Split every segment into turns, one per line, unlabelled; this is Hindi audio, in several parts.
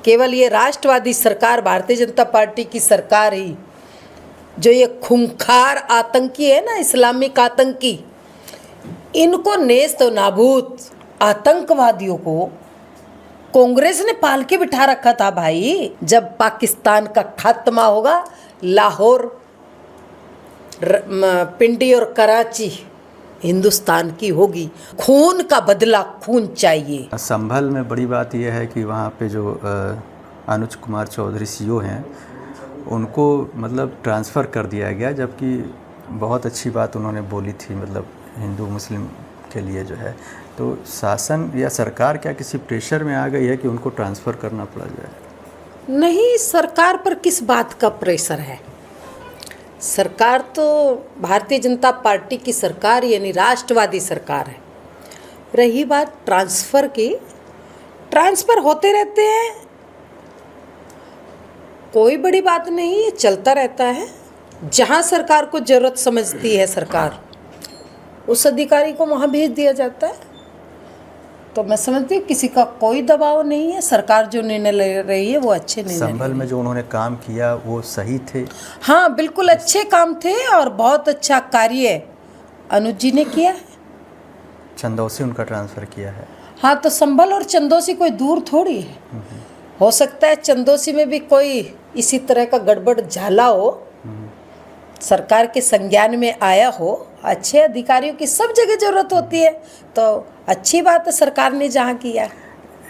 केवल ये राष्ट्रवादी सरकार, भारतीय जनता पार्टी की सरकार ही जो ये खूंखार आतंकी है ना, इस्लामिक आतंकी, इनको नेस्त नाबूद आतंकवादियों को कांग्रेस ने पाल के बिठा रखा था भाई। जब पाकिस्तान का खात्मा होगा, लाहौर, पिंडी और कराची हिंदुस्तान की होगी। खून का बदला खून चाहिए।
संभल में बड़ी बात यह है कि वहाँ पे जो अनुज कुमार चौधरी सीओ हैं, उनको मतलब ट्रांसफ़र कर दिया गया, जबकि बहुत अच्छी बात उन्होंने बोली थी, मतलब हिंदू मुस्लिम के लिए जो है। तो शासन या सरकार क्या किसी प्रेशर में आ गई है कि उनको ट्रांसफ़र करना पड़ा जाए?
नहीं, सरकार पर किस बात का प्रेशर है? सरकार तो भारतीय जनता पार्टी की सरकार यानी राष्ट्रवादी सरकार है। रही बात ट्रांसफ़र की, ट्रांसफ़र होते रहते हैं, कोई बड़ी बात नहीं, ये चलता रहता है। जहाँ सरकार को ज़रूरत समझती है सरकार, उस अधिकारी को वहाँ भेज दिया जाता है। तो मैं समझती हूँ किसी का कोई दबाव नहीं है। सरकार जो निर्णय ले रही है वो अच्छे निर्णय।
संभल में जो उन्होंने काम किया वो सही थे?
हाँ, बिल्कुल अच्छे काम थे और बहुत अच्छा कार्य अनुज जी ने किया है।
चंदौसी उनका ट्रांसफ़र किया है।
हाँ, तो संभल और चंदौसी कोई दूर थोड़ी है। हो सकता है चंदौसी में भी कोई इसी तरह का गड़बड़ झाला हो, सरकार के संज्ञान में आया हो। अच्छे अधिकारियों की सब जगह ज़रूरत होती है, तो अच्छी बात है सरकार ने जहाँ किया।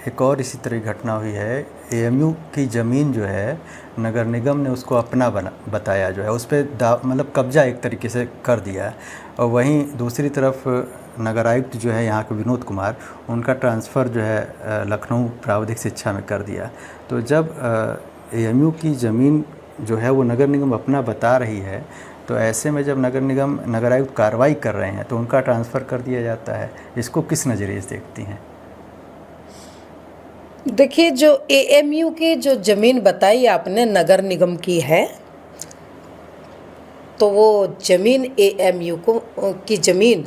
एक और इसी तरह की घटना हुई है। एएमयू की ज़मीन जो है नगर निगम ने उसको अपना बताया, जो है उस पर मतलब कब्जा एक तरीके से कर दिया है। और वहीं दूसरी तरफ नगर आयुक्त जो है यहाँ के विनोद कुमार, उनका ट्रांसफ़र जो है लखनऊ प्राविधिक शिक्षा में कर दिया। तो जब एएमयू की ज़मीन जो है वो नगर निगम अपना बता रही है, तो ऐसे में जब नगर आयुक्त कार्रवाई कर रहे हैं तो उनका ट्रांसफ़र कर दिया जाता है। इसको किस नज़रिए से देखती हैं?
देखिए, जो एएमयू की जो ज़मीन बताई आपने नगर निगम की है, तो वो ज़मीन एएमयू को की ज़मीन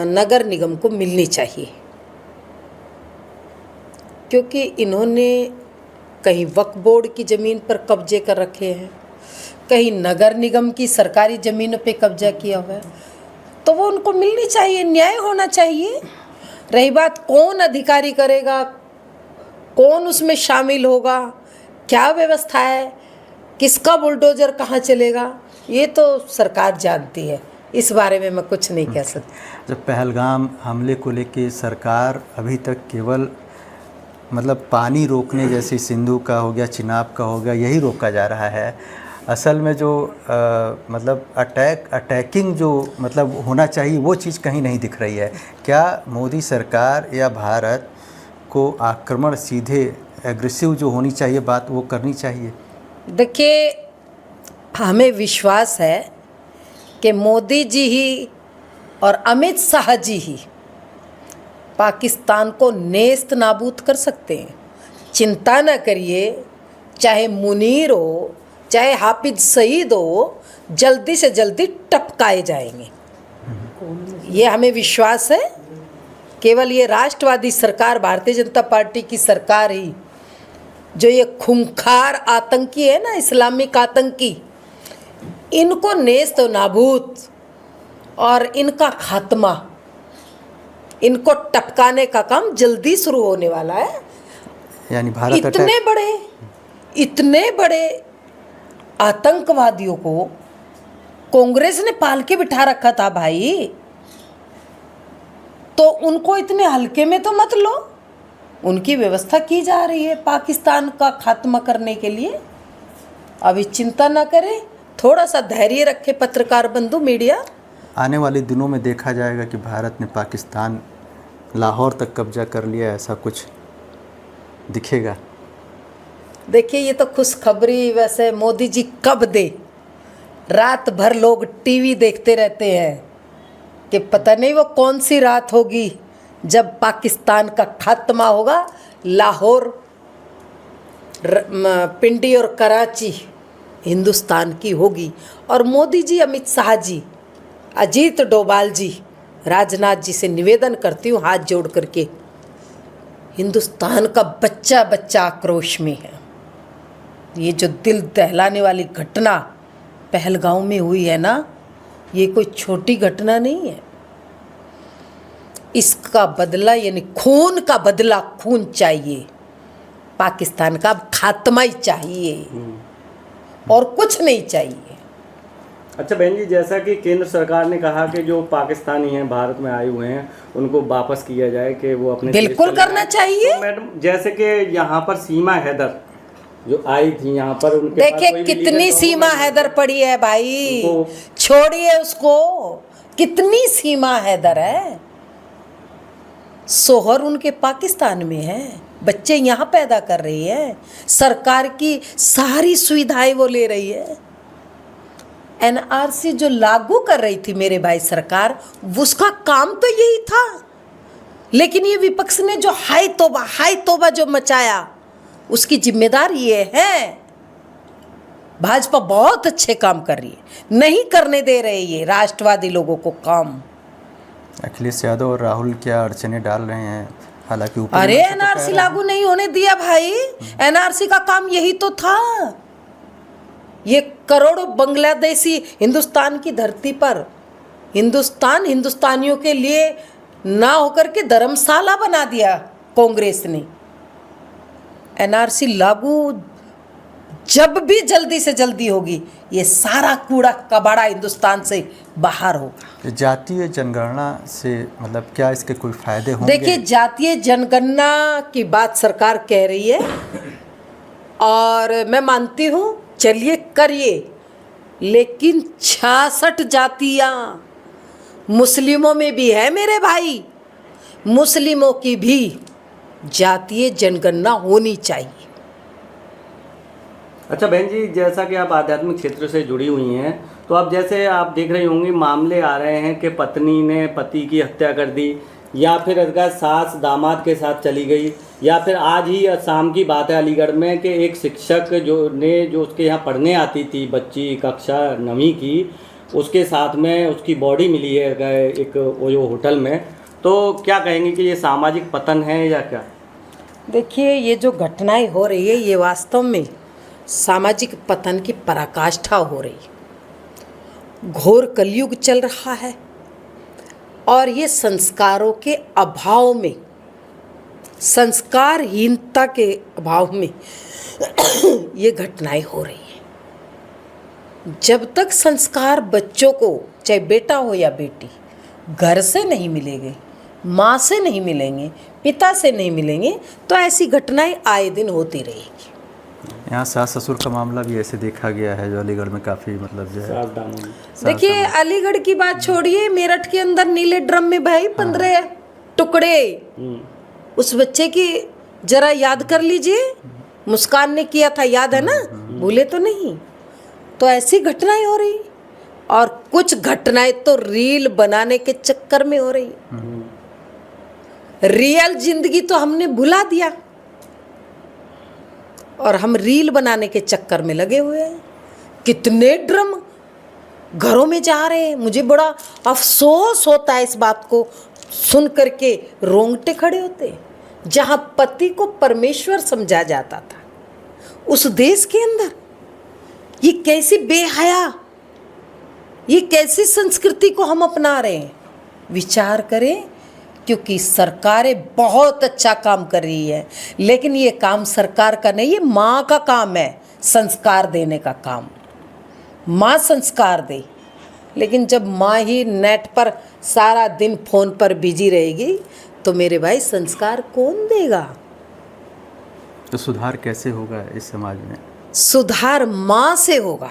नगर निगम को मिलनी चाहिए, क्योंकि इन्होंने कहीं वक्फ बोर्ड की ज़मीन पर कब्जे कर रखे हैं, कहीं नगर निगम की सरकारी ज़मीनों पे कब्जा किया हुआ है, तो वो उनको मिलनी चाहिए, न्याय होना चाहिए। रही बात कौन अधिकारी करेगा, कौन उसमें शामिल होगा, क्या व्यवस्था है, किसका बुलडोजर कहाँ चलेगा, ये तो सरकार जानती है। इस बारे में मैं कुछ नहीं कह सकती।
जब पहलगाम हमले को लेके सरकार अभी तक केवल मतलब पानी रोकने, जैसे सिंधु का हो गया, चिनाब का हो गया, यही रोका जा रहा है। असल में जो मतलब अटैकिंग जो मतलब होना चाहिए वो चीज़ कहीं नहीं दिख रही है। क्या मोदी सरकार या भारत को आक्रमण सीधे एग्रेसिव जो होनी चाहिए बात, वो करनी चाहिए?
देखिए, हमें विश्वास है कि मोदी जी ही और अमित शाह जी ही पाकिस्तान को नेस्त नाबूद कर सकते हैं। चिंता न करिए, चाहे मुनीर हो, चाहे हाफिज सईद हो, जल्दी से जल्दी टपकाए जाएंगे, ये हमें विश्वास है। केवल ये राष्ट्रवादी सरकार, भारतीय जनता पार्टी की सरकार ही जो ये खूंखार आतंकी है ना, इस्लामिक आतंकी, इनको नेस्त नाबूद और इनका खात्मा, इनको टपकाने का काम जल्दी शुरू होने वाला है।
यानी भारत
इतने बड़े आतंकवादियों को कांग्रेस ने पाल के बिठा रखा था भाई, तो उनको इतने हल्के में तो मत लो। उनकी व्यवस्था की जा रही है पाकिस्तान का खात्मा करने के लिए। अभी चिंता ना करें, थोड़ा सा धैर्य रखे पत्रकार बंधु, मीडिया।
आने वाले दिनों में देखा जाएगा कि भारत ने पाकिस्तान लाहौर तक कब्जा कर लिया, ऐसा कुछ दिखेगा?
देखिए, ये तो खुशखबरी वैसे मोदी जी कब दे। रात भर लोग टीवी देखते रहते हैं कि पता नहीं वो कौन सी रात होगी जब पाकिस्तान का खात्मा होगा, लाहौर, पिंडी और कराची हिंदुस्तान की होगी। और मोदी जी, अमित शाह जी, अजीत डोभाल जी, राजनाथ जी से निवेदन करती हूँ हाथ जोड़ करके हिंदुस्तान का बच्चा बच्चा आक्रोश में है। ये जो दिल दहलाने वाली घटना पहलगांव में हुई है ना, ये कोई छोटी घटना नहीं है। इसका बदला यानी खून का बदला, खून चाहिए। पाकिस्तान का खात्मा ही चाहिए और कुछ नहीं चाहिए।
अच्छा बहन जी, जैसा कि केंद्र सरकार ने कहा कि जो पाकिस्तानी हैं भारत में आए हुए हैं उनको वापस किया जाए, कि वो अपने
बिल्कुल करना चाहिए।
तो मैडम, जैसे कि यहाँ पर सीमा हैदर जो आई थी यहाँ पर, उनके पास
देखिए
कोई भी
कितनी
लीगल
सीमा
डॉक्यूमेंट
हैदर पड़ी है भाई,
उनको-
छोड़िए उसको। कितनी सीमा हैदर है। सोहर उनके पाकिस्तान में है, बच्चे यहाँ पैदा कर रही है, सरकार की सारी सुविधाएं वो ले रही है। एनआरसी जो लागू कर रही थी मेरे भाई सरकार, उसका काम तो यही था। लेकिन ये विपक्ष ने जो हाय तौबा जो मचाया, उसकी जिम्मेदार ये है। भाजपा बहुत अच्छे काम कर रही है, नहीं करने दे रहे ये राष्ट्रवादी लोगों को काम।
अखिलेश यादव और राहुल क्या अड़चने डाल रहे हैं, हालांकि ऊपर
अरे
से तो कह
एनआरसी
रहे हैं।
लागू नहीं होने दिया भाई। एनआरसी का काम यही तो था। ये करोड़ों बांग्लादेशी हिंदुस्तान की धरती पर, हिंदुस्तान हिंदुस्तानियों के लिए ना होकर के धर्मशाला बना दिया कांग्रेस ने। एनआरसी लागू जब भी जल्दी से जल्दी होगी, ये सारा कूड़ा कबाड़ा हिंदुस्तान से बाहर होगा।
जातीय जनगणना से मतलब क्या इसके कोई फायदे होंगे?
देखिए, जातीय जनगणना की बात सरकार कह रही है और मैं मानती हूँ, चलिए करिए, लेकिन 66 जातियाँ मुस्लिमों में भी है मेरे भाई। मुस्लिमों की भी जातीय जनगणना होनी चाहिए।
अच्छा बहन जी, जैसा कि आप आध्यात्मिक क्षेत्र से जुड़ी हुई हैं, तो आप जैसे आप देख रही होंगी मामले आ रहे हैं कि पत्नी ने पति की हत्या कर दी, या फिर अगर सास दामाद के साथ चली गई, या फिर आज ही शाम की बात है अलीगढ़ में कि एक शिक्षक जो उसके यहाँ पढ़ने आती थी बच्ची कक्षा 9वीं की, उसके साथ में उसकी बॉडी मिली है एक ओयो होटल में। तो क्या कहेंगे कि ये सामाजिक पतन है या क्या?
देखिए, ये जो घटनाएं हो रही है, ये वास्तव में सामाजिक पतन की पराकाष्ठा हो रही है। घोर कलयुग चल रहा है और ये संस्कारों के अभाव में, संस्कारहीनता के अभाव में ये घटनाएं हो रही हैं। जब तक संस्कार बच्चों को, चाहे बेटा हो या बेटी, घर से नहीं मिलेंगे, माँ से नहीं मिलेंगे, पिता से नहीं मिलेंगे, तो ऐसी घटनाएं आए दिन होती रहेगी।
यहाँ सास ससुर का मामला भी ऐसे देखा गया है, जो अलीगढ़ में काफ़ी मतलब जो है।
सास दामाद।
देखिए, अलीगढ़ की बात छोड़िए, मेरठ के अंदर नीले ड्रम में भाई 15 टुकड़े उस बच्चे की जरा याद कर लीजिए। मुस्कान ने किया था, याद है ना, भूले तो नहीं। तो ऐसी घटनाएं हो रही, और कुछ घटनाएं तो रील बनाने के चक्कर में हो रही। रियल जिंदगी तो हमने भुला दिया और हम रील बनाने के चक्कर में लगे हुए हैं। कितने ड्रम घरों में जा रहे हैं। मुझे बड़ा अफसोस होता है इस बात को सुन करके, रोंगटे खड़े होते हैं। जहाँ पति को परमेश्वर समझा जाता था, उस देश के अंदर ये कैसी बेहया, ये कैसी संस्कृति को हम अपना रहे हैं। विचार करें, क्योंकि सरकारें बहुत अच्छा काम कर रही है, लेकिन ये काम सरकार का नहीं, ये माँ का काम है, संस्कार देने का काम। माँ संस्कार दे, लेकिन जब माँ ही नेट पर सारा दिन फोन पर बिजी रहेगी, तो मेरे भाई संस्कार कौन देगा?
तो सुधार कैसे होगा इस समाज में?
सुधार माँ से होगा।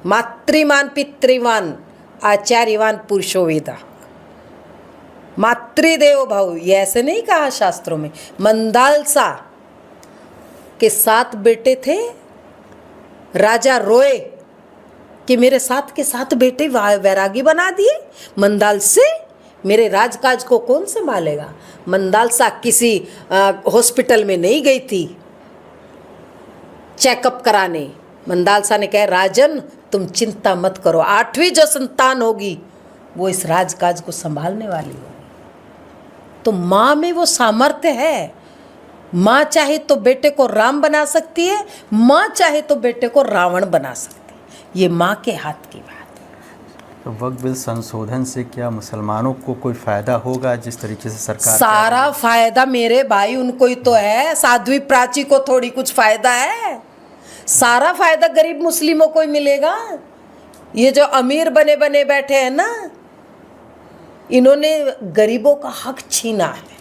मातृमान पितृवान आचार्यवान पुरुषो वेदा। मातृदेवो भव, ये ऐसे नहीं कहा शास्त्रों में। मंदालसा के 7 बेटे थे, राजा रोए कि मेरे 7 के 7 बेटे वैरागी बना दिए, मंदाल से मेरे राजकाज को कौन संभालेगा? मंदालसा किसी हॉस्पिटल में नहीं गई थी चेकअप कराने। मंदालसा ने कहा, राजन तुम चिंता मत करो, 8वीं जो संतान होगी वो इस राजकाज को संभालने वाली होगी। तो माँ में वो सामर्थ्य है, माँ चाहे तो बेटे को राम बना सकती है, माँ चाहे तो बेटे को रावण बना सकती है। ये माँ के हाथ की बात है।
तो वक्फ बिल संशोधन से क्या मुसलमानों को कोई फ़ायदा होगा, जिस तरीके से सरकार
सारा फायदा मेरे भाई उनको ही तो है, साध्वी प्राची को थोड़ी कुछ फायदा है। सारा फायदा गरीब मुस्लिमों को ही मिलेगा। ये जो अमीर बने बने बैठे हैं ना, इन्होंने गरीबों का हक छीना है।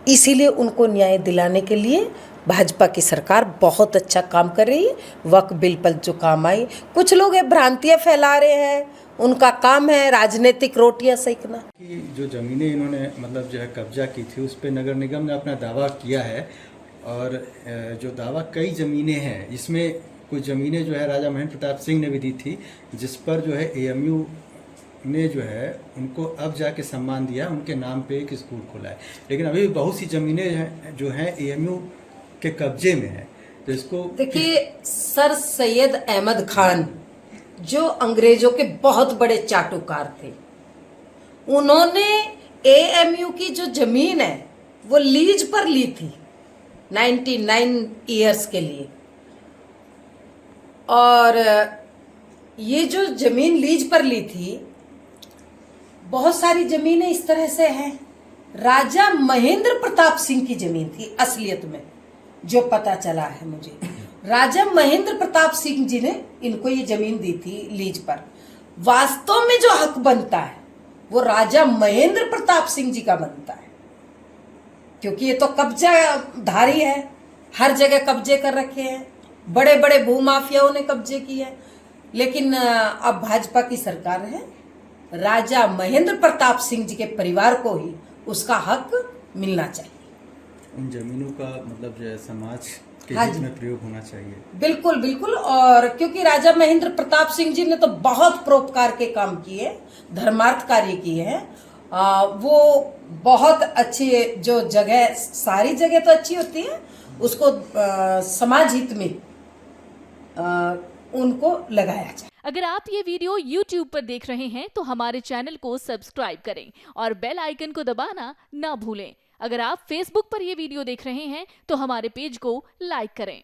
इसीलिए उनको न्याय दिलाने के लिए भाजपा की सरकार बहुत अच्छा काम कर रही है। वक्फ बिल पर जो काम आई, कुछ लोग ये भ्रांतियाँ फैला रहे हैं, उनका काम है राजनीतिक रोटियां सेकना।
कि जो ज़मीनें इन्होंने मतलब जो है कब्जा की थी, उस पर नगर निगम ने अपना दावा किया है, और जो दावा कई ज़मीनें हैं, इसमें कुछ ज़मीनें जो है राजा महेंद्र प्रताप सिंह ने भी दी थी, जिस पर जो है एएमयू ने जो है उनको अब जाके सम्मान दिया, उनके नाम पे एक स्कूल खोला है। लेकिन अभी भी बहुत सी ज़मीनें हैं जो हैं एएमयू के कब्जे में है। तो इसको
देखिए, सर सैयद अहमद खान जो अंग्रेजों के बहुत बड़े चाटुकार थे, उन्होंने एएमयू की जो जमीन है वो लीज पर ली थी 99 ईयर्स के लिए। और ये जो जमीन लीज पर ली थी, बहुत सारी जमीनें इस तरह से हैं। राजा महेंद्र प्रताप सिंह की जमीन थी असलियत में, जो पता चला है मुझे। राजा महेंद्र प्रताप सिंह जी ने इनको ये जमीन दी थी लीज पर। वास्तव में जो हक बनता है वो राजा महेंद्र प्रताप सिंह जी का बनता है, क्योंकि ये तो कब्जाधारी है, हर जगह कब्जे कर रखे हैं, बड़े बड़े भूमाफियाओं ने कब्जे किए हैं। लेकिन अब भाजपा की सरकार है, राजा महेंद्र प्रताप सिंह जी के परिवार को ही उसका हक मिलना चाहिए।
उन जमीनों का मतलब जो है समाज के
हाँ
हित
जी।
में प्रयोग होना चाहिए।
बिल्कुल बिल्कुल। और क्योंकि राजा महेंद्र प्रताप सिंह जी ने तो बहुत परोपकार के काम किए, धर्मार्थ कार्य किए हैं। वो बहुत अच्छी जो जगह, सारी जगह तो अच्छी होती है, उसको समाज हित में उनको लगाया जाए।
अगर आप ये वीडियो YouTube पर देख रहे हैं तो हमारे चैनल को सब्सक्राइब करें और बेल आइकन को दबाना ना भूलें। अगर आप Facebook पर ये वीडियो देख रहे हैं तो हमारे पेज को लाइक करें।